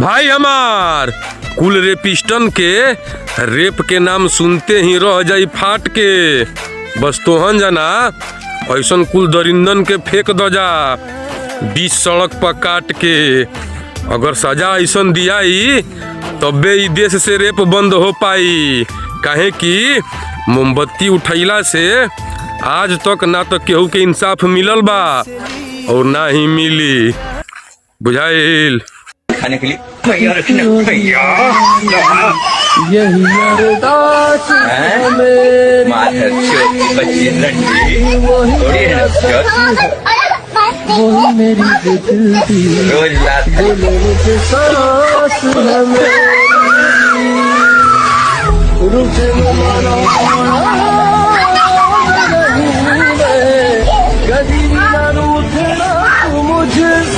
भाई हमार कुल रेपिस्टन के रेप के नाम सुनते ही रह जाई फाट के। बस तोहन जाना ऐसन कुल दरिंदन के फेंक दो जा बीच सड़क पर काट के। अगर सजा ऐसन दियाई तबे ई देश से रेप बंद हो पाई। काहे कि मोमबत्ती उठैला से आज तक ना तो केहू के इंसाफ मिलल बा और ना ही मिली। बुझाइल? खाने के लिए भैया रखना भैया यही अरदास हमें माधर चोट बच्ची लंडी थोड़ी है ना चोट वही मेरी दिल दी रोज रात दिलों के सांस हमें रुक कभी ना रूठना मुझसे।